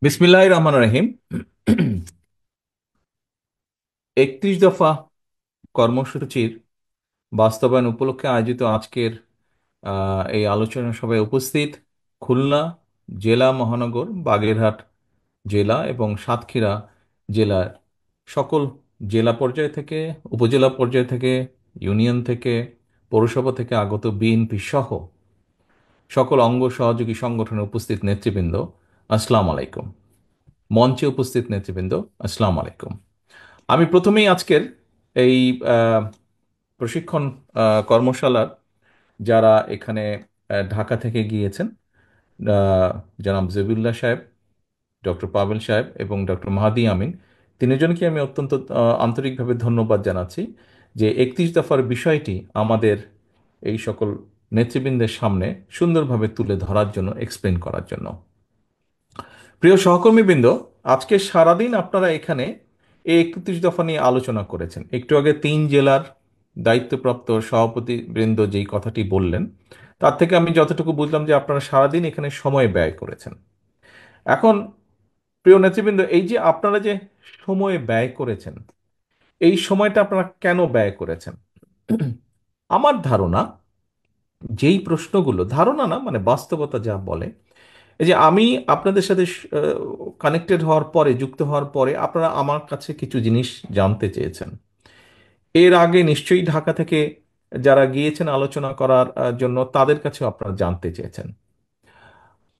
বিসমিল্লাহির রহমানির রহিম। 31 দফা কর্মসূচির বাস্তবায়ন উপলক্ষে আয়োজিত আজকের এই আলোচনা সভায় উপস্থিত খুলনা জেলা মহানগর, বাগেরহাট জেলা এবং সাতক্ষীরা জেলার সকল জেলা পর্যায় থেকে, উপজেলা পর্যায় থেকে, ইউনিয়ন থেকে, পৌরসভা থেকে আগত বিএনপি সহ সকল অঙ্গ সহযোগী সংগঠনের উপস্থিত নেতৃবৃন্দ, আসসালামু আলাইকুম। মঞ্চে উপস্থিত নেতৃবৃন্দ, আসসালামু আলাইকুম। আমি প্রথমেই আজকের এই আহ, প্রশিক্ষণ কর্মশালার যারা এখানে ঢাকা থেকে গিয়েছেন, জনাব জবিউল্লাহ সাহেব, ডক্টর পাভেল সাহেব এবং ডক্টর মাহাদি আমিন, তিনজনকে আমি অত্যন্ত আন্তরিকভাবে ধন্যবাদ জানাচ্ছি যে 31 দফার বিষয়টি আমাদের এই সকল নেতৃবৃন্দের সামনে সুন্দরভাবে তুলে ধরার জন্য, এক্সপ্লেন করার জন্য। প্রিয় সহকর্মীবৃন্দ, আজকে সারাদিন আপনারা এখানে এই 31 দফা নিয়ে আলোচনা করেছেন। একটু আগে 3 জেলার দায়িত্বপ্রাপ্ত সভাপতি বৃন্দ যেই কথাটি বললেন, তার থেকে আমি যতটুকু বুঝলাম যে আপনারা সারাদিন এখানে সময় ব্যয় করেছেন। এখন প্রিয় নেতৃবৃন্দ, এই যে আপনারা যে সময় ব্যয় করেছেন, এই সময়টা আপনারা কেন ব্যয় করেছেন? আমার ধারণা, যেই প্রশ্নগুলো, ধারণা না মানে বাস্তবতা যা বলে, এই যে আমি আপনাদের সাথে কানেক্টেড হওয়ার পরে, যুক্ত হওয়ার পরে আপনারা আমার কাছে কিছু জিনিস জানতে চেয়েছেন। এর আগে নিশ্চয়ই ঢাকা থেকে যারা গিয়েছেন আলোচনা করার জন্য, তাদের কাছেও আপনারা জানতে চেয়েছেন।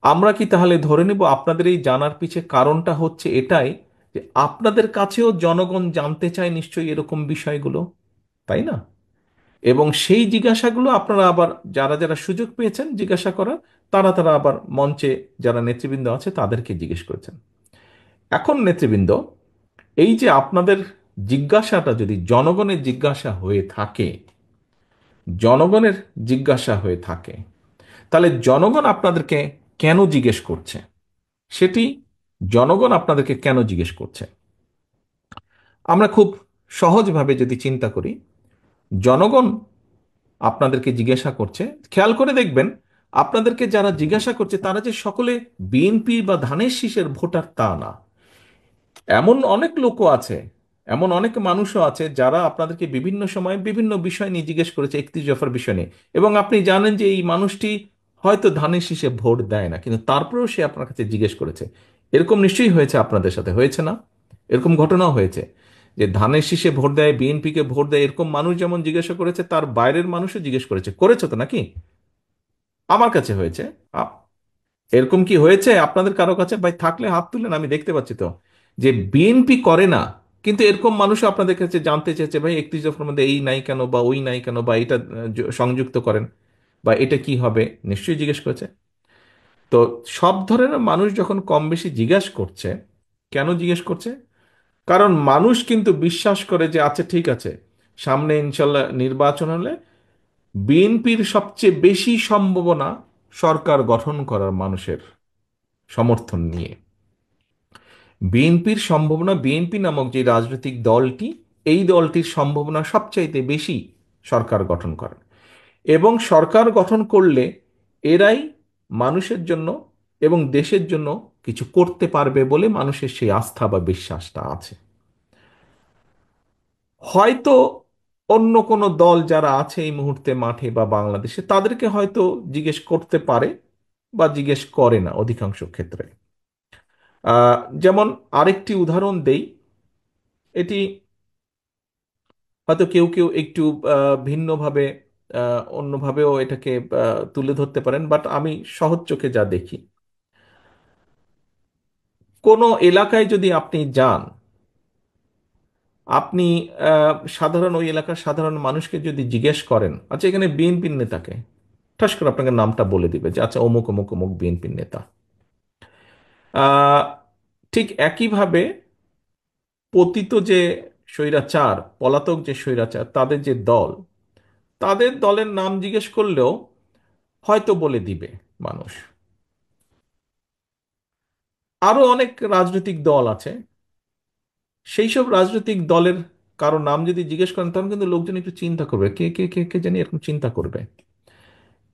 আমরা কি তাহলে ধরে নেব আপনাদের এই জানার পিছে কারণটা হচ্ছে এটাই যে আপনাদের কাছেও জনগণ জানতে চায় নিশ্চয়ই এরকম বিষয়গুলো, তাই না? এবং সেই জিজ্ঞাসাগুলো আপনারা আবার যারা যারা সুযোগ পেয়েছেন জিজ্ঞাসা করার, তারা তারা আবার মঞ্চে যারা নেতৃবৃন্দ আছে তাদেরকে জিজ্ঞেস করেছেন। এখন নেতৃবৃন্দ, এই যে আপনাদের জিজ্ঞাসাটা যদি জনগণের জিজ্ঞাসা হয়ে থাকে, জনগণের জিজ্ঞাসা হয়ে থাকে, তাহলে জনগণ আপনাদেরকে কেন জিজ্ঞেস করছে? সেটি জনগণ আপনাদেরকে কেন জিজ্ঞেস করছে? আমরা খুব সহজভাবে যদি চিন্তা করি, জনগণ আপনাদেরকে জিজ্ঞাসা করছে, খেয়াল করে দেখবেন, আপনাদেরকে যারা জিজ্ঞাসা করছে তারা যে সকলে বিএনপি বা ধানের শীষের ভোটার তা না। এমন অনেক লোকও আছে, এমন অনেক মানুষও আছে যারা আপনাদেরকে বিভিন্ন সময় বিভিন্ন বিষয় নিয়ে জিজ্ঞেস করেছে, 31 দফার বিষয় নিয়ে, এবং আপনি জানেন যে এই মানুষটি হয়তো ধানের শীষে ভোট দেয় না, কিন্তু তারপরেও সে আপনার কাছে জিজ্ঞেস করেছে। এরকম নিশ্চয়ই হয়েছে, আপনাদের সাথে হয়েছে না? এরকম ঘটনাও হয়েছে যে ধানের শীষে ভোট দেয়, বিএনপিকে ভোট দেয়, এরকম মানুষ যেমন জিজ্ঞাসা করেছে, তার বাইরের মানুষও জিজ্ঞেস করেছে। করেছো তো নাকি? আমার কাছে হয়েছে। আ- এরকম কি হয়েছে আপনাদের কারো কাছে? ভাই থাকলে হাত তুলেন, আমি দেখতে পাচ্ছি তো যে বিএনপি করে না, কিন্তু এরকম মানুষ আপনাদের কাছে জানতে চেয়েছে, ভাই 31 দফার মধ্যে এই নাই কেন, বা ওই নাই কেন, বা এটা সংযুক্ত করেন, বা এটা কি হবে, নিশ্চয়ই জিজ্ঞেস করেছে। তো সব ধরনের মানুষ যখন কম বেশি জিজ্ঞেস করছে, কেন জিজ্ঞেস করছে? কারণ মানুষ কিন্তু বিশ্বাস করে যে আচ্ছা ঠিক আছে, সামনে ইনশাল্লাহ নির্বাচন হলে বিএনপির সবচেয়ে বেশি সম্ভাবনা সরকার গঠন করার, মানুষের সমর্থন নিয়ে বিএনপির সম্ভাবনা, বিএনপি নামক যে রাজনৈতিক দলটি, এই দলটির সম্ভাবনা সবচাইতে বেশি সরকার গঠন করার। এবং সরকার গঠন করলে এরাই মানুষের জন্য এবং দেশের জন্য কিছু করতে পারবে বলে মানুষের সেই আস্থা বা বিশ্বাসটা আছে। হয়তো অন্য কোনো দল যারা আছে এই মুহূর্তে মাঠে বা বাংলাদেশে, তাদেরকে হয়তো জিজ্ঞেস করতে পারে বা জিজ্ঞেস করে না অধিকাংশ ক্ষেত্রে। যেমন আরেকটি উদাহরণ দেই, এটি হয়তো কেউ কেউ একটু ভিন্নভাবে, অন্যভাবেও এটাকে তুলে ধরতে পারেন, বাট আমি সহজ চোখে যা দেখি, কোনো এলাকায় যদি আপনি যান, আপনি সাধারণ ওই এলাকার সাধারণ মানুষকে যদি জিজ্ঞেস করেন, আচ্ছা এখানে বিএনপির নেতাকে, ঠাস করে আপনাকে নামটা বলে দিবে যে আচ্ছা অমুক অমুক অমুক বিএনপির নেতা। আহ, ঠিক একইভাবে পতিত যে স্বৈরাচার, পলাতক যে স্বৈরাচার, তাদের যে দল, তাদের দলের নাম জিজ্ঞেস করলেও হয়তো বলে দিবে মানুষ। আরো অনেক রাজনৈতিক দল আছে, সেই সব রাজনৈতিক দলের কারো নাম যদি জিজ্ঞেস করেন, তখন কিন্তু লোকজন একটু চিন্তা করবে, কে কে কে কে জানি, এরকম চিন্তা করবে।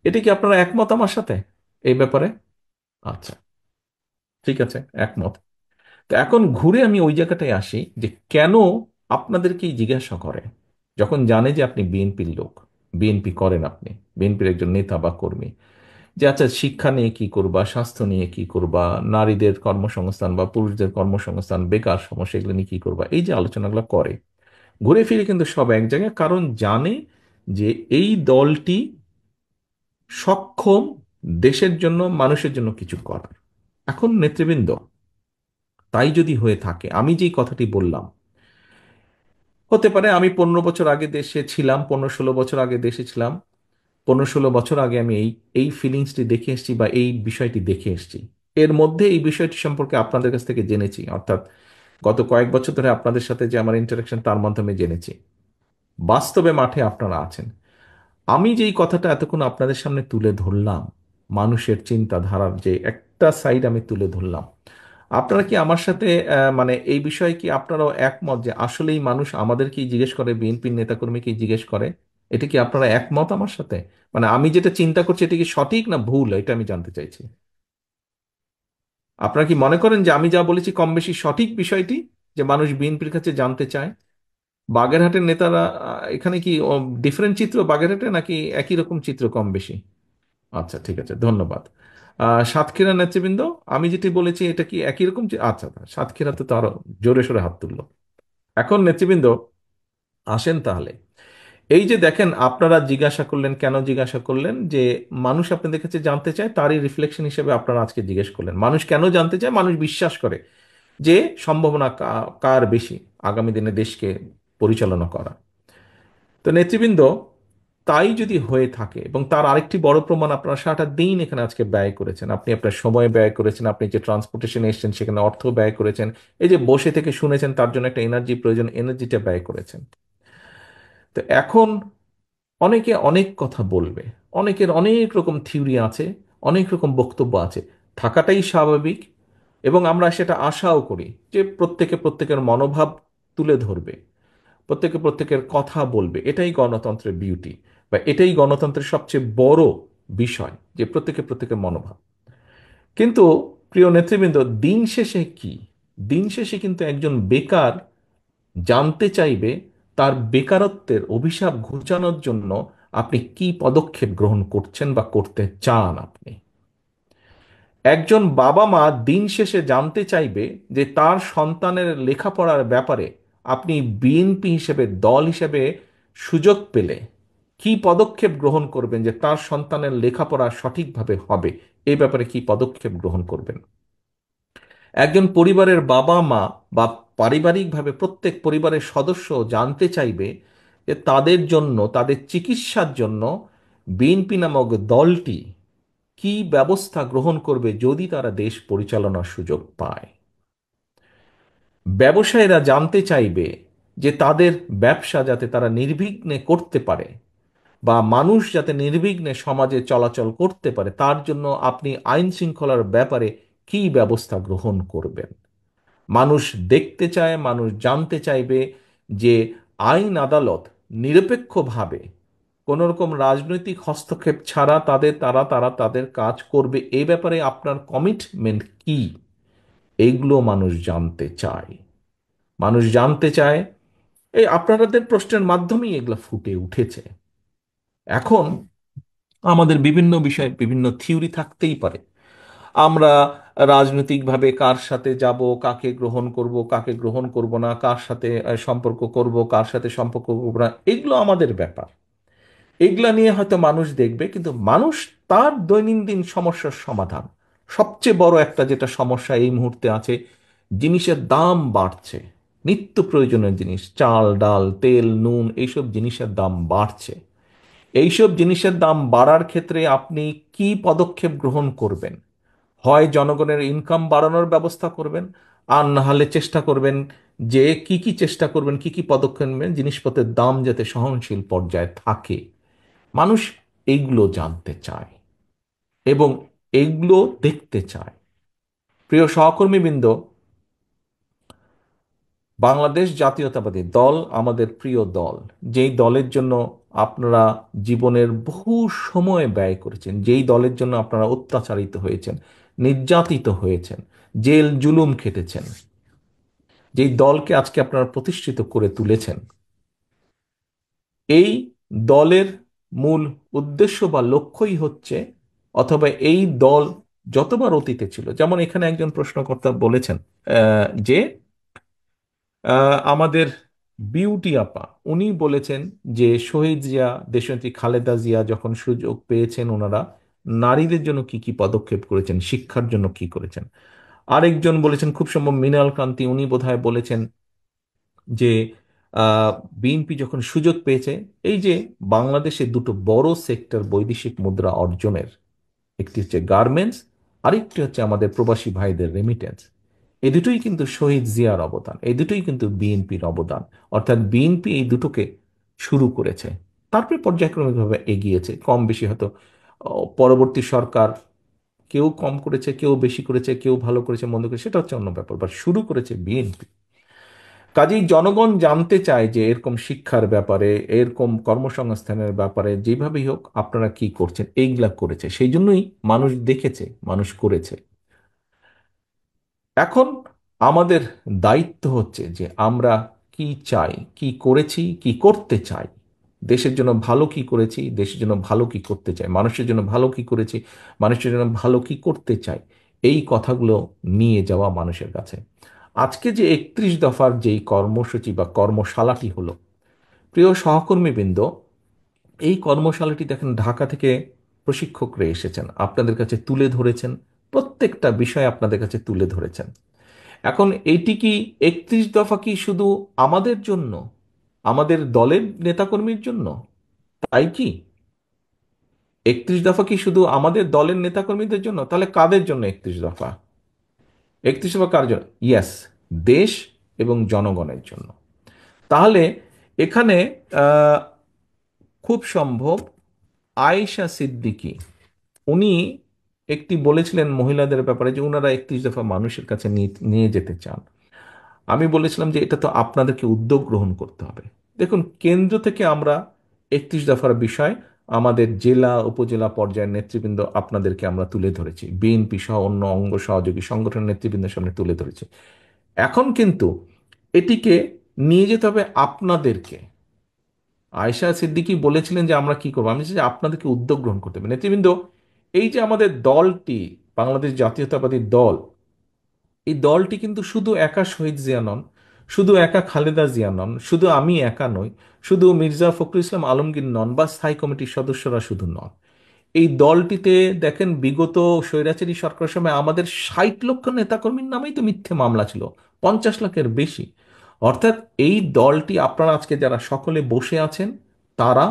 এটা কি আপনারা একমত আমার সাথে এই ব্যাপারে? আচ্ছা। ঠিক আছে, একমত। তো এখন ঘুরে আমি ওই জায়গাটায় আসি যে কেন আপনাদেরকেই জিজ্ঞাসা করে, যখন জানে যে আপনি বিএনপির লোক, বিএনপি করেন আপনি, বিএনপির একজন নেতা বা কর্মী, যে আচ্ছা শিক্ষা নিয়ে কি করবা, স্বাস্থ্য নিয়ে কি করবা, নারীদের কর্মসংস্থান বা পুরুষদের কর্মসংস্থান, বেকার সমস্যা, এগুলো নিয়ে কি করবা, এই যে আলোচনাগুলো করে, ঘুরে ফিরে কিন্তু সব এক জায়গায়, কারণ জানে যে এই দলটি সক্ষম দেশের জন্য, মানুষের জন্য কিছু করার। এখন নেতৃবৃন্দ, তাই যদি হয়ে থাকে, আমি যেই কথাটি বললাম, হতে পারে আমি 15 বছর আগে দেশে ছিলাম, 15-16 বছর আগে দেশে ছিলাম, 15-16 বছর আগে আমি এই এই ফিলিংসটি দেখে এসেছি বা এই বিষয়টি দেখে এসেছি। এর মধ্যে এই বিষয়টি সম্পর্কে আপনাদের কাছ থেকে জেনেছি, অর্থাৎ গত কয়েক বছর ধরে আপনাদের সাথে যে আমার ইন্টারাকশন, তার মাধ্যমে জেনেছি। বাস্তবে মাঠে আপনারা আছেন। আমি যেই কথাটা এতক্ষণ আপনাদের সামনে তুলে ধরলাম, মানুষের চিন্তাধারার যে একটা সাইড আমি তুলে ধরলাম, আপনারা কি আমার সাথে মানে এই বিষয়ে কি আপনারাও একমত যে আসলেই মানুষ আমাদেরকেই জিজ্ঞেস করে, বিএনপির নেতাকর্মীকেই জিজ্ঞেস করে? এটা কি আপনারা একমত আমার সাথে? মানে আমি যেটা চিন্তা করছি, এটা কি সঠিক না ভুল, এটা আমি জানতে চাইছি। আপনারা কি মনে করেন যে আমি যা বলেছি কম বেশি সঠিক বিষয়টি, যে মানুষ বিএনপির কাছে জানতে চায়? বাগেরহাটের নেতারা এখানে কি ডিফারেন্ট চিত্র বাগেরহাটে, নাকি একই রকম চিত্র কম বেশি? আচ্ছা, ঠিক আছে, ধন্যবাদ। সাতক্ষীরা নেতৃবৃন্দ, আমি যেটি বলেছি এটা কি একই রকম আচ্ছা, সাতক্ষীরাতে তো আরো জোরে সোরে হাত তুললো। এখন নেতৃবৃন্দ, আসেন তাহলে। এই যে দেখেন, আপনারা জিজ্ঞাসা করলেন, কেন জিজ্ঞাসা করলেন, যে মানুষ আপনাদের কাছে জানতে চায়, তারই রিফ্লেকশন হিসেবে আপনারা আজকে জিজ্ঞেস করলেন। মানুষ কেন জানতে চায়? মানুষ বিশ্বাস করে যে সম্ভাবনা কার বেশি আগামী দিনে দেশকে পরিচালনা করা। তো নেতৃবৃন্দ, তাই যদি হয়ে থাকে, এবং তার আরেকটি বড় প্রমাণ, আপনারা সারাটা দিন এখানে আজকে ব্যয় করেছেন, আপনি আপনার সময় ব্যয় করেছেন, আপনি যে ট্রান্সপোর্টেশনে এসেছেন সেখানে অর্থ ব্যয় করেছেন, এই যে বসে থেকে শুনেছেন, তার জন্য একটা এনার্জি প্রয়োজন, এনার্জিটা ব্যয় করেছেন। তো এখন অনেকে অনেক কথা বলবে, অনেকের অনেক রকম থিওরি আছে, অনেক রকম বক্তব্য আছে, থাকাটাই স্বাভাবিক। এবং আমরা সেটা আশাও করি যে প্রত্যেকে প্রত্যেকের মনোভাব তুলে ধরবে, প্রত্যেকে প্রত্যেকের কথা বলবে। এটাই গণতন্ত্রের বিউটি, বা এটাই গণতন্ত্রের সবচেয়ে বড় বিষয়, যে প্রত্যেকে প্রত্যেকের মনোভাব। কিন্তু প্রিয় নেতৃবৃন্দ, দিন শেষে কি, দিন শেষে কিন্তু একজন বেকার জানতে চাইবে তার বেকারত্বের অভিশাপ ঘুচানোর জন্য আপনি কি পদক্ষেপ গ্রহণ করছেন বা করতে চান আপনি। একজন বাবা মা দিন শেষে জানতে চাইবে যে তার সন্তানের লেখাপড়ার ব্যাপারে আপনি বিএনপি হিসেবে, দল হিসেবে সুযোগ পেলে কি পদক্ষেপ গ্রহণ করবেন, যে তার সন্তানের লেখাপড়া সঠিকভাবে হবে, এই ব্যাপারে কি পদক্ষেপ গ্রহণ করবেন। একজন পরিবারের বাবা মা বা পারিবারিকভাবে প্রত্যেক পরিবারের সদস্য জানতে চাইবে যে তাদের জন্য, তাদের চিকিৎসার জন্য বিএনপি নামক দলটি কি ব্যবস্থা গ্রহণ করবে যদি তারা দেশ পরিচালনার সুযোগ পায়। ব্যবসায়ীরা জানতে চাইবে যে তাদের ব্যবসা যাতে তারা নির্বিঘ্নে করতে পারে, বা মানুষ যাতে নির্বিঘ্নে সমাজে চলাচল করতে পারে, তার জন্য আপনি আইন শৃঙ্খলার ব্যাপারে কি ব্যবস্থা গ্রহণ করবেন। মানুষ দেখতে চায়, মানুষ জানতে চাইবে যে আইন আদালত নিরপেক্ষভাবে, কোনো রকম রাজনৈতিক হস্তক্ষেপ ছাড়া তারা তাদের কাজ করবে। এই ব্যাপারে আপনার কমিটমেন্ট কি, এইগুলো মানুষ জানতে চায়। মানুষ জানতে চায়, এই আপনাদের প্রশ্নের মাধ্যমেই এগুলো ফুটে উঠেছে। এখন আমাদের বিভিন্ন বিষয়ে বিভিন্ন থিওরি থাকতেই পারে। আমরা রাজনৈতিকভাবে কার সাথে যাব, কাকে গ্রহণ করব, কাকে গ্রহণ করব না, কার সাথে সম্পর্ক করব, কার সাথে সম্পর্ক করব না, এগুলো আমাদের ব্যাপার। এগুলা নিয়ে হয়তো মানুষ দেখবে, কিন্তু মানুষ তার দৈনন্দিন সমস্যার সমাধান, সবচেয়ে বড় একটা যেটা সমস্যা এই মুহূর্তে আছে, জিনিসের দাম বাড়ছে, নিত্য প্রয়োজনীয় জিনিস, চাল ডাল তেল নুন, এইসব জিনিসের দাম বাড়ছে। এইসব জিনিসের দাম বাড়ার ক্ষেত্রে আপনি কি পদক্ষেপ গ্রহণ করবেন? হয় জনগণের ইনকাম বাড়ানোর ব্যবস্থা করবেন, আর না হলে চেষ্টা করবেন যে কি কি চেষ্টা করবেন, কি কি পদক্ষেপ নেবেন জিনিসপত্রের দাম যাতে সহনশীল পর্যায়ে থাকে। মানুষ এইগুলো জানতে চায় এবং এইগুলো দেখতে চায়। প্রিয় সহকর্মীবৃন্দ, বাংলাদেশ জাতীয়তাবাদী দল আমাদের প্রিয় দল, যেই দলের জন্য আপনারা জীবনের বহু সময় ব্যয় করেছেন, যেই দলের জন্য আপনারা অত্যাচারিত হয়েছেন, নির্যাতিত হয়েছেন, জেল জুলুম খেটেছেন, যেই দলকে আজকে আপনারা প্রতিষ্ঠিত করে তুলেছেন, এই দলের মূল উদ্দেশ্য বা লক্ষ্যই হচ্ছে, অথবা এই দল যতবার অতীতে ছিল, যেমন এখানে একজন প্রশ্নকর্তা বলেছেন যে আমাদের বিউটি আপা উনি বলেছেন যে শহীদ জিয়া, দেশনেত্রী খালেদা জিয়া যখন সুযোগ পেয়েছেন ওনারা নারীদের জন্য কি কি পদক্ষেপ করেছেন, শিক্ষার জন্য কি করেছেন। আরেকজন বলেছেন, খুব সম্ভব মৃণাল কান্তি, উনি বোধহয় বলেছেন যে বিএনপি যখন সুযোগ পেয়েছে, এই যে বাংলাদেশে দুটো বড় সেক্টর বৈদেশিক মুদ্রা অর্জনের, একটি হচ্ছে গার্মেন্টস, আরেকটি হচ্ছে আমাদের প্রবাসী ভাইদের রেমিটেন্স, এই দুটোই কিন্তু শহীদ জিয়ার অবদান, এই দুটোই কিন্তু বিএনপির অবদান। অর্থাৎ বিএনপি এই দুটোকে শুরু করেছে, তারপরে পর্যায়ক্রমিকভাবে এগিয়েছে, কম বেশি হয়তো পরবর্তী সরকার কেউ কম করেছে, কেউ বেশি করেছে, কেউ ভালো করেছে, মন্দ করেছে, সেটা হচ্ছে অন্য ব্যাপার, বাট শুরু করেছে বিএনপি। কাজেই জনগণ জানতে চায় যে এরকম শিক্ষার ব্যাপারে, এরকম কর্মসংস্থানের ব্যাপারে যেভাবেই হোক আপনারা কি করছেন, এইগুলা করেছে, সেই জন্যই মানুষ দেখেছে, মানুষ করেছে। এখন আমাদের দায়িত্ব হচ্ছে যে আমরা কি চাই, কি করেছি, কি করতে চাই, দেশের জন্য ভালো কি করেছি, দেশের জন্য ভালো কি করতে চাই, মানুষের জন্য ভালো কি করেছি, মানুষের জন্য ভালো কি করতে চাই, এই কথাগুলো নিয়ে যাওয়া মানুষের কাছে। আজকে যে 31 দফার যেই কর্মসূচি বা কর্মশালাটি হলো, প্রিয় সহকর্মীবৃন্দ, এই কর্মশালাটি দেখেন ঢাকা থেকে প্রশিক্ষকরা এসেছেন, আপনাদের কাছে তুলে ধরেছেন, প্রত্যেকটা বিষয় আপনাদের কাছে তুলে ধরেছেন। এখন এইটি কি 31 দফা কি শুধু আমাদের জন্য, আমাদের দলের নেতাকর্মীর জন্য, তাই কি? 31 দফা কি শুধু আমাদের দলের নেতাকর্মীদের জন্য? তাহলে কাদের জন্য 31 দফা? 31 দফা কার জন্য? ইয়াস, দেশ এবং জনগণের জন্য। তাহলে এখানে আহ, খুব সম্ভব আয়েশা সিদ্দিকী উনি একটি বলেছিলেন মহিলাদের ব্যাপারে যে ওনারা 31 দফা মানুষের কাছে নিয়ে নিয়ে যেতে চান। আমি বলেছিলাম যে এটা তো আপনাদেরকে উদ্যোগ গ্রহণ করতে হবে। দেখুন, কেন্দ্র থেকে আমরা 31 দফার বিষয় আমাদের জেলা উপজেলা পর্যায়ের নেতৃবৃন্দ আপনাদেরকে আমরা তুলে ধরেছি, বিএনপি সহ অন্য অঙ্গ সহযোগী সংগঠনের নেতৃবৃন্দের সামনে তুলে ধরেছি। এখন কিন্তু এটিকে নিয়ে যেতে হবে আপনাদেরকে। আয়েশা সিদ্দিকী বলেছিলেন যে আমরা কি করবো, আমি চাই যে আপনাদেরকে উদ্যোগ গ্রহণ করতে হবে। নেতৃবৃন্দ, এই যে আমাদের দলটি, বাংলাদেশ জাতীয়তাবাদী দল, এই দলটি কিন্তু শুধু একা শহীদ জিয়া নন, শুধু একা খালেদা জিয়া নন, শুধু আমি একা নই, শুধু মির্জা ফখরুল ইসলাম আলমগীর নন, বা স্থায়ী কমিটির সদস্যরা শুধু নন। এই দলটিতে দেখেন বিগত স্বৈরাচারী সরকারের সময় আমাদের 60 লক্ষ নেতাকর্মীর নামেই তো মিথ্যে মামলা ছিল, 50 লাখের বেশি। অর্থাৎ এই দলটি, আপনারা আজকে যারা সকলে বসে আছেন তারা,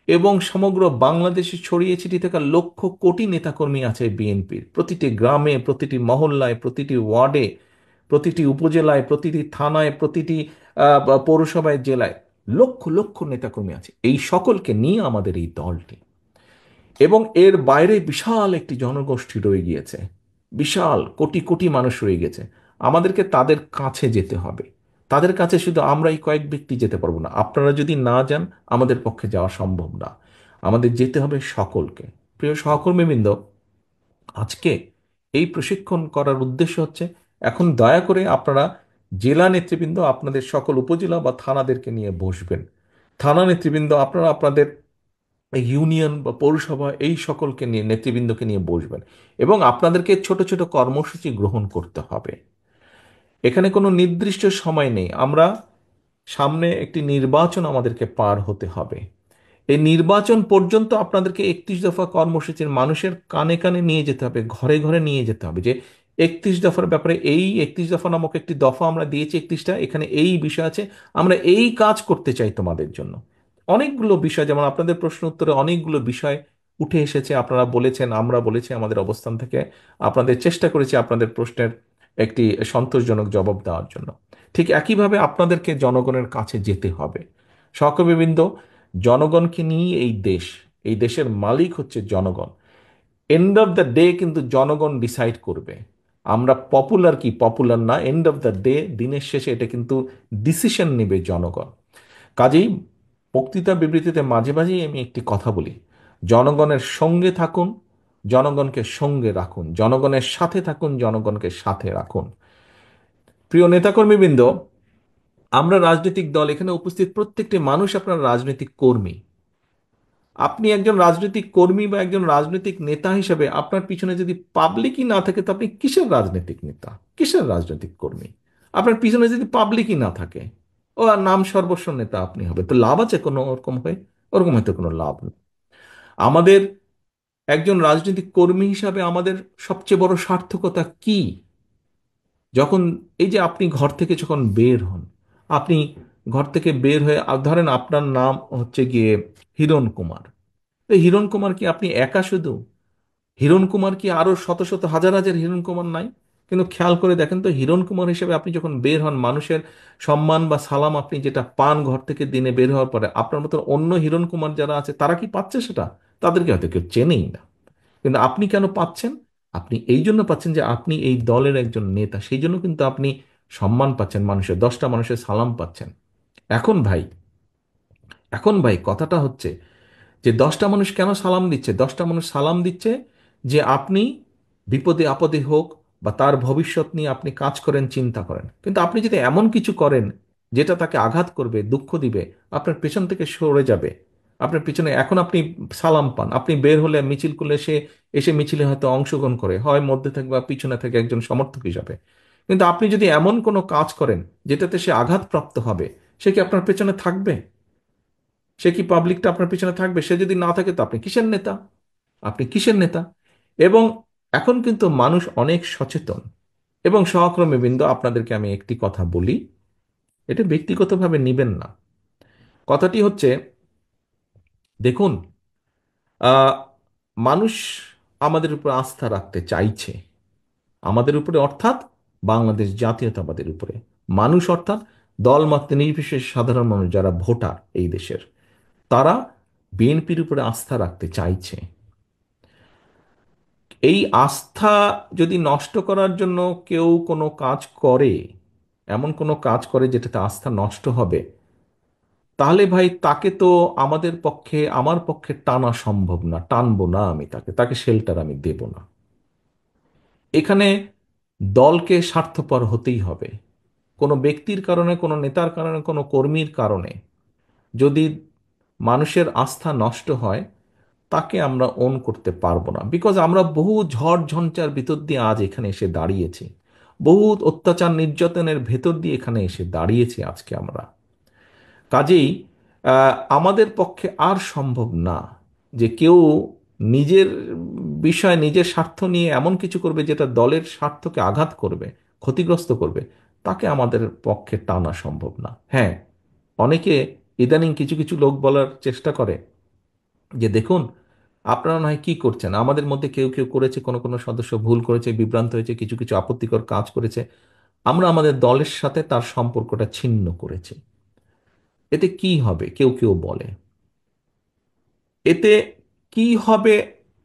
এবং সমগ্র বাংলাদেশে ছড়িয়ে ছিটিয়ে থাকা লক্ষ কোটি নেতাকর্মী আছে বিএনপির, প্রতিটি গ্রামে, প্রতিটি মহল্লায়, প্রতিটি ওয়ার্ডে, প্রতিটি উপজেলায়, প্রতিটি থানায়, প্রতিটি পৌরসভায়, জেলায় লক্ষ লক্ষ নেতাকর্মী আছে, এই সকলকে নিয়ে আমাদের এই দলটি। এবং এর বাইরে বিশাল একটি জনগোষ্ঠী রয়ে গিয়েছে, বিশাল কোটি কোটি মানুষ রয়ে গেছে। আমাদেরকে তাদের কাছে যেতে হবে, তাদের কাছে শুধু আমরা এই কয়েক ব্যক্তি যেতে পারবো না, আপনারা যদি না যান আমাদের পক্ষে যাওয়া সম্ভব না, আমাদের যেতে হবে সকলকে। প্রিয় সহকর্মীবৃন্দ, আজকে এই প্রশিক্ষণ করার উদ্দেশ্য হচ্ছে, এখন দয়া করে আপনারা জেলা নেতৃবৃন্দ আপনাদের সকল উপজেলা বা থানাদেরকে নিয়ে বসবেন, থানা নেতৃবৃন্দ আপনারা আপনাদের ইউনিয়ন বা পৌরসভা এই সকলকে নিয়ে, নেতৃবৃন্দকে নিয়ে বসবেন, এবং আপনাদেরকে ছোট ছোট কর্মসূচি গ্রহণ করতে হবে। এখানে কোনো নির্দিষ্ট সময় নেই, আমরা সামনে একটি নির্বাচন আমাদেরকে পার হতে হবে। এই নির্বাচন পর্যন্ত আপনাদেরকে 31 দফা কর্মসূচির মানুষের কানে কানে নিয়ে যেতে হবে, ঘরে ঘরে নিয়ে যেতে হবে যে 31 দফার ব্যাপারে, এই 31 দফা নামক একটি দফা আমরা দিয়েছি, 31টা, এখানে এই বিষয় আছে, আমরা এই কাজ করতে চাই তোমাদের জন্য। অনেকগুলো বিষয়, যেমন আপনাদের প্রশ্ন উত্তরে অনেকগুলো বিষয় উঠে এসেছে, আপনারা বলেছেন, আমরা বলেছি, আমাদের অবস্থান থেকে আপনাদের চেষ্টা করেছি আপনাদের প্রশ্নের একটি সন্তোষজনক জবাব দেওয়ার জন্য। ঠিক একইভাবে আপনাদেরকে জনগণের কাছে যেতে হবে। সহকর্মীবৃন্দ, জনগণকে নিয়ে এই দেশ, এই দেশের মালিক হচ্ছে জনগণ। এন্ড অফ দ্য ডে কিন্তু জনগণ ডিসাইড করবে আমরা পপুলার কি পপুলার না। এন্ড অফ দ্য ডে, দিনের শেষে এটা কিন্তু ডিসিশন নেবে জনগণ। কাজেই বক্তৃতা বিবৃতিতে মাঝে মাঝেই আমি একটি কথা বলি, জনগণের সঙ্গে থাকুন, জনগণকে সঙ্গে রাখুন, জনগণের সাথে থাকুন, জনগণকে সাথে রাখুন। প্রিয় নেতাকর্মীবৃন্দ, আমরা রাজনৈতিক দল, এখানে উপস্থিত প্রত্যেকটি মানুষ আপনার রাজনৈতিক কর্মী। আপনি একজন রাজনৈতিক কর্মী বা একজন রাজনৈতিক নেতা হিসেবে আপনার পিছনে যদি পাবলিকই না থাকে, তো আপনি কিসের রাজনৈতিক নেতা, কিসের রাজনৈতিক কর্মী? আপনার পিছনে যদি পাবলিকই না থাকে, ও আর নাম সর্বস্ব নেতা আপনি হবে, তো লাভ আছে কোনো ওরকম হয়ে? ওরকম হয়তো কোনো লাভ নেই। আমাদের একজন রাজনৈতিক কর্মী হিসাবে আমাদের সবচেয়ে বড় সার্থকতা কি? যখন এই যে আপনি ঘর থেকে যখন বের হন, আপনি ঘর থেকে বের হয়ে ধরেন আপনার নাম হচ্ছে গিয়ে হিরণ কুমার। তো হিরণ কুমার কি আপনি একা শুধু? হিরণ কুমার কি আরো শত শত হাজার হাজার হিরণ কুমার নাই? কিন্তু খেয়াল করে দেখেন তো, হিরণ কুমার হিসেবে আপনি যখন বের হন, মানুষের সম্মান বা সালাম আপনি যেটা পান ঘর থেকে দিনে বের হওয়ার পরে, আপনার মতো অন্য হিরণ কুমার যারা আছে তারা কি পাচ্ছে সেটা? তাদেরকে হয়তো কেউ চেনেই না। কিন্তু আপনি কেন পাচ্ছেন? আপনি এই জন্য পাচ্ছেন যে আপনি এই দলের একজন নেতা, সেই জন্য কিন্তু আপনি সম্মান পাচ্ছেন, মানুষের 10টা মানুষের সালাম পাচ্ছেন। এখন ভাই, এখন ভাই কথাটা হচ্ছে যে 10টা মানুষ কেন সালাম দিচ্ছে? 10টা মানুষ সালাম দিচ্ছে যে আপনি বিপদে আপদে হোক বা তার ভবিষ্যৎ নিয়ে আপনি কাজ করেন, চিন্তা করেন। কিন্তু আপনি যদি এমন কিছু করেন যেটা তাকে আঘাত করবে, দুঃখ দিবে, আপনার পেছন থেকে সরে যাবে, আপনার পিছনে এখন আপনি সালাম পান, আপনি বের হলে মিছিল করলে সে এসে মিছিলে হয়তো অংশগ্রহণ করে, হয় মধ্যে থেকে বা পিছনে থেকে একজন সমর্থক হিসাবে। কিন্তু আপনি যদি এমন কোনো কাজ করেন যেটাতে সে আঘাতপ্রাপ্ত হবে, সে কি আপনার পেছনে থাকবে? সে কি পাবলিকটা আপনার পিছনে থাকবে? সে যদি না থাকে তো আপনি কিসের নেতা? আপনি কিসের নেতা? এবং এখন কিন্তু মানুষ অনেক সচেতন। এবং সহকর্মী বৃন্দ, আপনাদেরকে আমি একটি কথা বলি, এটা ব্যক্তিগতভাবে নিবেন না। কথাটি হচ্ছে, দেখুন, আহ, মানুষ আমাদের উপর আস্থা রাখতে চাইছে, আমাদের উপরে অর্থাৎ বাংলাদেশ জাতীয়তাবাদের উপরে। মানুষ অর্থাৎ দলমত নির্বিশেষে সাধারণ মানুষ যারা ভোটার এই দেশের, তারা বিএনপির উপরে আস্থা রাখতে চাইছে। এই আস্থা যদি নষ্ট করার জন্য কেউ কোনো কাজ করে, এমন কোনো কাজ করে যেটাতে আস্থা নষ্ট হবে, তাহলে ভাই তাকে তো আমাদের পক্ষে, আমার পক্ষে টানা সম্ভব না, টানবো না আমি তাকে, তাকে শেল্টার আমি দেব না। এখানে দলকে স্বার্থপর হতেই হবে। কোনো ব্যক্তির কারণে, কোনো নেতার কারণে, কোনো কর্মীর কারণে যদি মানুষের আস্থা নষ্ট হয়, তাকে আমরা ওন করতে পারবো না। বিকজ আমরা বহু ঝড় ঝঞ্ঝার ভিতর দিয়ে আজ এখানে এসে দাঁড়িয়েছি, বহু অত্যাচার নির্যাতনের ভেতর দিয়ে এখানে এসে দাঁড়িয়েছি আজকে আমরা। কাজেই আমাদের পক্ষে আর সম্ভব না যে কেউ নিজের বিষয়, নিজের স্বার্থ নিয়ে এমন কিছু করবে যেটা দলের স্বার্থকে আঘাত করবে, ক্ষতিগ্রস্ত করবে। তাকে আমাদের পক্ষে টানা সম্ভব না। হ্যাঁ, অনেকে ইদানিং কিছু কিছু লোক বলার চেষ্টা করে যে দেখুন, আপনারা নয় কি করছেন, আমাদের মধ্যে কেউ কেউ করেছে, কোনো কোনো সদস্য ভুল করেছে, বিভ্রান্ত হয়েছে, কিছু কিছু আপত্তিকর কাজ করেছে, আমরা আমাদের দলের সাথে তার সম্পর্কটা ছিন্ন করেছি। এতে কি হবে কেউ কেউ বলে, এতে কি হবে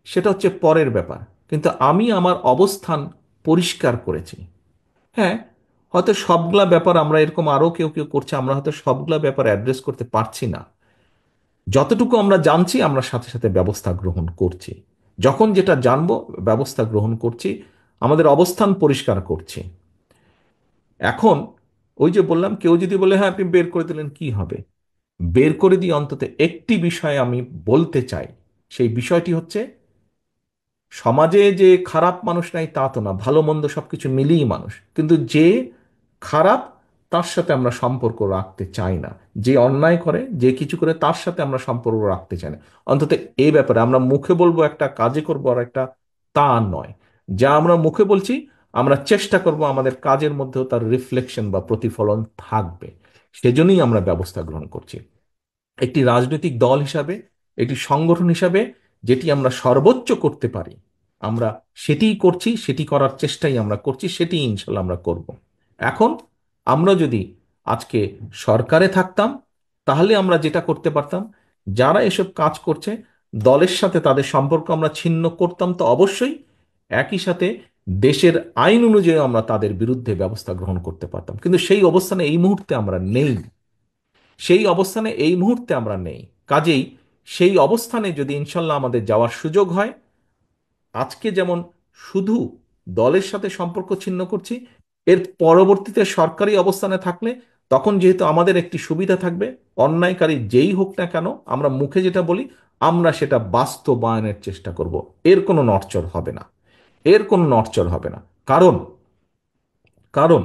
সেটা হচ্ছে পরের ব্যাপার। কিন্তু আমি আমার অবস্থান পরিষ্কার করেছি। হ্যাঁ, হয়তো সবগুলা ব্যাপার আমরা এরকম আরো কেউ কেউ করছে, আমরা হয়তো সবগুলা ব্যাপার অ্যাড্রেস করতে পারছি না। যতটুকু আমরা জানছি আমরা সাথে সাথে ব্যবস্থা গ্রহণ করছি, যখন যেটা জানবো ব্যবস্থা গ্রহণ করছি, আমাদের অবস্থান পরিষ্কার করছি। এখন ওই যে বললাম, কেউ যদি বলে হ্যাঁ আপনি বের করে দিলেন কি হবে, বের করে দিয়ে অন্তত একটি বিষয় আমি বলতে চাই। সেই বিষয়টি হচ্ছে, সমাজে যে খারাপ মানুষ নাই তা তো না, ভালো মন্দ সবকিছু মিলিয়ে মানুষ, কিন্তু যে খারাপ তার সাথে আমরা সম্পর্ক রাখতে চাই না। যে অন্যায় করে, যে কিছু করে, তার সাথে আমরা সম্পর্ক রাখতে চাই না। অন্তত এই ব্যাপারে আমরা মুখে বলবো একটা, কাজে করবো আর একটা, তা নয়। যা আমরা মুখে বলছি, আমরা চেষ্টা করব আমাদের কাজের মধ্যেও তার রিফ্লেকশন বা প্রতিফলন থাকবে। সেজন্যই আমরা ব্যবস্থা গ্রহণ করছি। একটি রাজনৈতিক দল হিসাবে, একটি সংগঠন হিসাবে যেটি আমরা সর্বোচ্চ করতে পারি, আমরা সেটিই করছি, সেটি করার চেষ্টাই আমরা করছি, সেটি ইনশাল্লাহ আমরা করব। এখন আমরা যদি আজকে সরকারে থাকতাম, তাহলে আমরা যেটা করতে পারতাম, যারা এসব কাজ করছে দলের সাথে তাদের সম্পর্ক আমরা ছিন্ন করতাম তো অবশ্যই, একই সাথে দেশের আইন অনুযায়ী আমরা তাদের বিরুদ্ধে ব্যবস্থা গ্রহণ করতে পারতাম। কিন্তু সেই অবস্থানে এই মুহূর্তে আমরা নেই, সেই অবস্থানে এই মুহূর্তে আমরা নেই। কাজেই সেই অবস্থানে যদি ইনশাল্লাহ আমাদের যাওয়ার সুযোগ হয়, আজকে যেমন শুধু দলের সাথে সম্পর্ক ছিন্ন করছি, এর পরবর্তীতে সরকারি অবস্থানে থাকলে তখন যেহেতু আমাদের একটি সুবিধা থাকবে, অন্যায়কারী যেই হোক না কেন আমরা মুখে যেটা বলি আমরা সেটা বাস্তবায়নের চেষ্টা করব। এর কোনো নড়চড় হবে না, এর কোনো নড়চড় হবে না। কারণ কারণ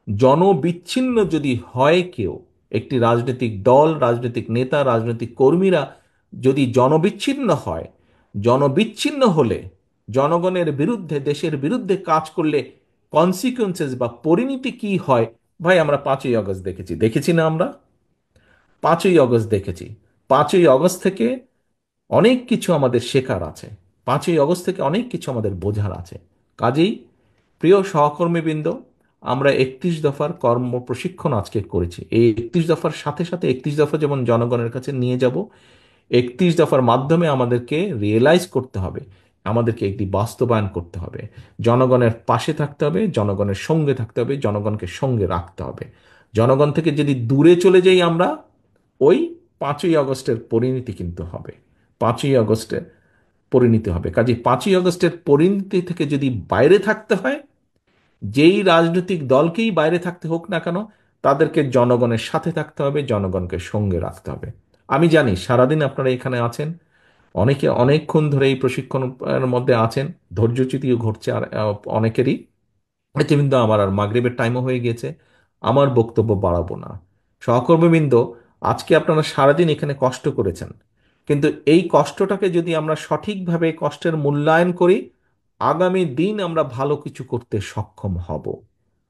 জনবিচ্ছিন্ন যদি হয় কেউ, একটি রাজনৈতিক দল, রাজনৈতিক নেতা, রাজনৈতিক কর্মীরা যদি জনবিচ্ছিন্ন হয়, জনবিচ্ছিন্ন হলে জনগণের বিরুদ্ধে, দেশের বিরুদ্ধে কাজ করলে কনসিকুয়েন্সেস বা পরিণতি কি হয়, ভাই আমরা 5ই আগস্ট দেখেছি, দেখেছি না আমরা? 5ই আগস্ট দেখেছি। 5ই আগস্ট থেকে অনেক কিছু আমাদের শেখার আছে, 5ই আগস্ট থেকে অনেক কিছু আমাদের বোঝার আছে। কাজেই প্রিয় সহকর্মীবৃন্দ, আমরা 31 দফার কর্ম প্রশিক্ষণ আজকে করেছি। এই 31 দফার সাথে সাথে 31 দফা যেমন জনগণের কাছে নিয়ে যাব, 31 দফার মাধ্যমে আমাদেরকে রিয়েলাইজ করতে হবে, আমাদেরকে একটি বাস্তবায়ন করতে হবে। জনগণের পাশে থাকতে হবে, জনগণের সঙ্গে থাকতে হবে, জনগণকে সঙ্গে রাখতে হবে। জনগণ থেকে যদি দূরে চলে যাই আমরা, ওই 5ই আগস্টের পরিণতি কিন্তু হবে, 5ই আগস্টের পরিণতি হবে। কাজে 5ই আগস্টের পরিণতি থেকে যদি বাইরে থাকতে হয়, যেই রাজনৈতিক দলকেই বাইরে থাকতে হোক না কেন, তাদেরকে জনগণের সাথে থাকতে হবে, জনগণকে সঙ্গে রাখতে হবে। আমি জানি সারাদিন আপনারা এখানে আছেন, অনেকে অনেকক্ষণ ধরে এই প্রশিক্ষণের মধ্যে আছেন, ধৈর্যচ্যুতিও ঘটছে আর অনেকেরই। কিন্তু আমার আর মাগরিবের টাইমও হয়ে গিয়েছে, আমার বক্তব্য বাড়াবো না। সহকর্মীবৃন্দ, আজকে আপনারা সারাদিন এখানে কষ্ট করেছেন, কিন্তু এই কষ্টটাকে যদি আমরা সঠিকভাবে কষ্টের মূল্যায়ন করি, আগামী দিন আমরা ভালো কিছু করতে সক্ষম হব।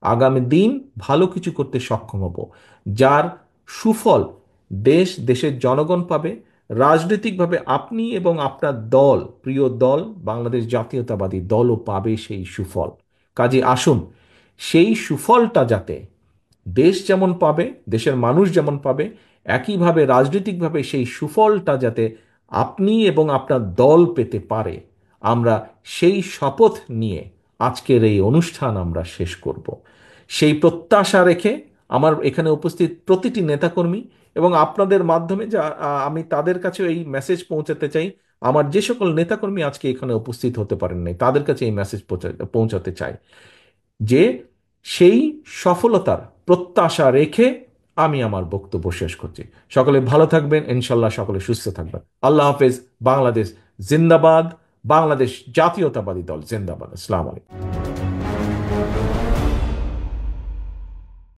আগামী দিন ভালো কিছু করতে সক্ষম হব, যার সুফল দেশ, দেশের জনগণ পাবে। রাজনৈতিকভাবে আপনি এবং আপনার দল, প্রিয় দল বাংলাদেশ জাতীয়তাবাদী দলও পাবে সেই সুফল। কাজে আসুন, সেই সুফলটা যাতে দেশ যেমন পাবে, দেশের মানুষ যেমন পাবে, একইভাবে রাজনৈতিকভাবে সেই সুফলটা যাতে আপনি এবং আপনার দল পেতে পারে, আমরা সেই শপথ নিয়ে আজকের এই অনুষ্ঠান আমরা শেষ করব। সেই প্রত্যাশা রেখে আমার এখানে উপস্থিত প্রতিটি নেতাকর্মী এবং আপনাদের মাধ্যমে যা আমি তাদের কাছে এই মেসেজ পৌঁছাতে চাই, আমার যে সকল নেতাকর্মী আজকে এখানে উপস্থিত হতে পারেন নাই তাদের কাছে এই মেসেজ পৌঁছাতে চাই যে সেই সফলতার প্রত্যাশা রেখে আমি আমার বক্তব্য শেষ করছি। সকলে ভালো থাকবেন, ইনশাল্লাহ সকলে সুস্থ থাকবেন। আল্লাহ হাফেজ। বাংলাদেশ জিন্দাবাদ। বাংলাদেশ জাতীয়তাবাদী দল জিন্দাবাদ। আসসালামু আলাইকুম।